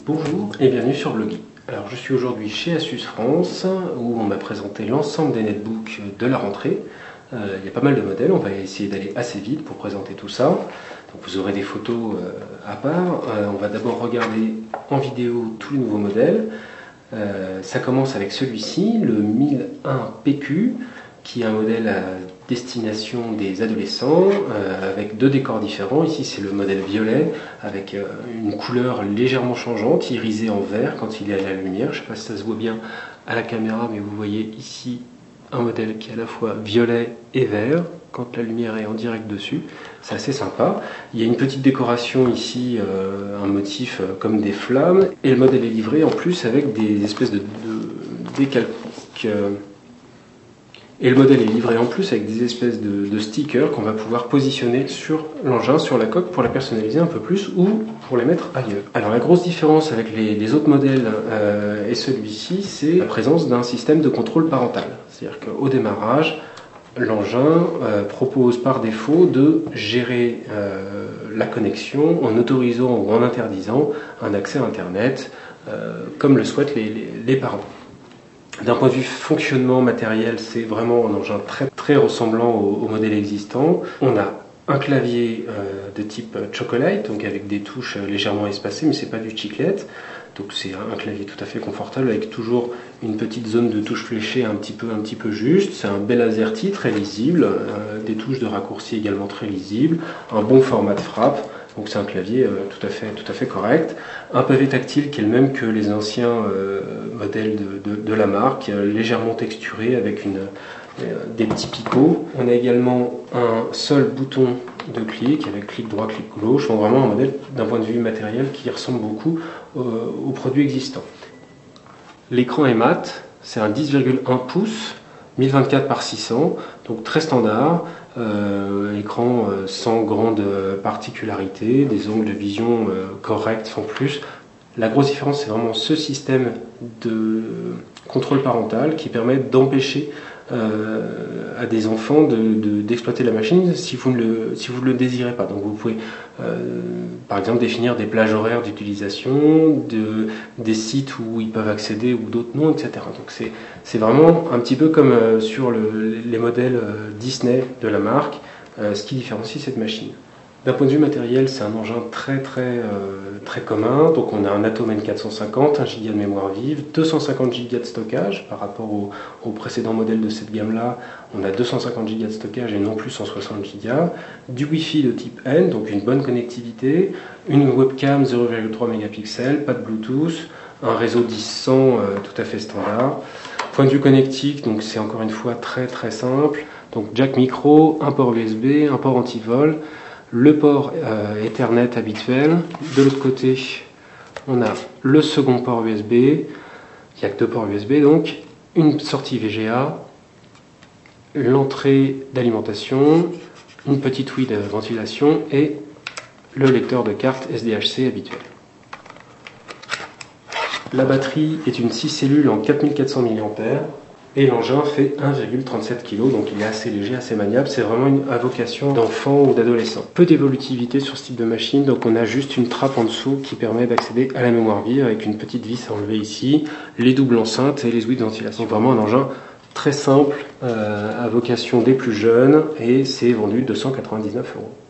Bonjour et bienvenue sur Blogy. Alors je suis aujourd'hui chez Asus France où on m'a présenté l'ensemble des netbooks de la rentrée. Il y a pas mal de modèles, on va essayer d'aller assez vite pour présenter tout ça. Donc vous aurez des photos à part. On va d'abord regarder en vidéo tous les nouveaux modèles. Ça commence avec celui-ci, le 1001 PQ, qui est un modèle à destination des adolescents avec deux décors différents. Ici c'est le modèle violet avec une couleur légèrement changeante, irisée en vert quand il est à la lumière. Je ne sais pas si ça se voit bien à la caméra, mais vous voyez ici un modèle qui est à la fois violet et vert quand la lumière est en direct dessus. C'est assez sympa. Il y a une petite décoration ici, un motif comme des flammes, et le modèle est livré en plus avec des espèces de décalques. Et le modèle est livré en plus avec des espèces de stickers qu'on va pouvoir positionner sur l'engin, sur la coque, pour la personnaliser un peu plus ou pour les mettre ailleurs. Alors la grosse différence avec les autres modèles et celui-ci, c'est la présence d'un système de contrôle parental. C'est-à-dire qu'au démarrage, l'engin propose par défaut de gérer la connexion en autorisant ou en interdisant un accès à Internet comme le souhaitent les parents. D'un point de vue fonctionnement matériel, c'est vraiment un engin très ressemblant au modèle existant. On a un clavier de type Chocolate, donc avec des touches légèrement espacées, mais c'est pas du chiclette. Donc c'est un clavier tout à fait confortable avec toujours une petite zone de touche fléchée un petit peu juste. C'est un bel AZERTY très lisible, des touches de raccourci également très lisibles, un bon format de frappe. Donc c'est un clavier tout à fait correct. Un pavé tactile qui est le même que les anciens modèles de la marque, légèrement texturé avec des petits picots. On a également un seul bouton de clic avec clic droit, clic gauche. Donc vraiment un modèle d'un point de vue matériel qui ressemble beaucoup aux produits existants. L'écran est mat, c'est un 10,1 pouces. 1024 par 600, donc très standard, écran sans grande particularité, des angles de vision corrects sans plus. La grosse différence, c'est vraiment ce système de contrôle parental qui permet d'empêcher à des enfants d'exploiter la machine si vous ne le désirez pas. Donc vous pouvez par exemple définir des plages horaires d'utilisation, des sites où ils peuvent accéder ou d'autres non, etc. Donc c'est vraiment un petit peu comme sur les modèles Disney de la marque, ce qui différencie cette machine. D'un point de vue matériel, c'est un engin très commun. Donc on a un Atom N450, 1 Go de mémoire vive, 250 Go de stockage. Par rapport au précédent modèle de cette gamme-là, on a 250 Go de stockage et non plus 160 Go. Du Wi-Fi de type N, donc une bonne connectivité. Une webcam 0,3 mégapixels, pas de Bluetooth. Un réseau 10-100 tout à fait standard. Point de vue connectique, donc c'est encore une fois très simple. Donc jack micro, un port USB, un port anti-vol. Le port Ethernet habituel. De l'autre côté, on a le second port USB. Il n'y a que deux ports USB, donc une sortie VGA, l'entrée d'alimentation, une petite ouïe de ventilation et le lecteur de carte SDHC habituel. La batterie est une 6 cellules en 4400 mAh. Et l'engin fait 1,37 kg, donc il est assez léger, assez maniable. C'est vraiment à vocation d'enfant ou d'adolescent. Peu d'évolutivité sur ce type de machine, donc on a juste une trappe en dessous qui permet d'accéder à la mémoire vive avec une petite vis à enlever ici, les doubles enceintes et les ouïes de ventilation. Donc vraiment un engin très simple, à vocation des plus jeunes, et c'est vendu 299 €.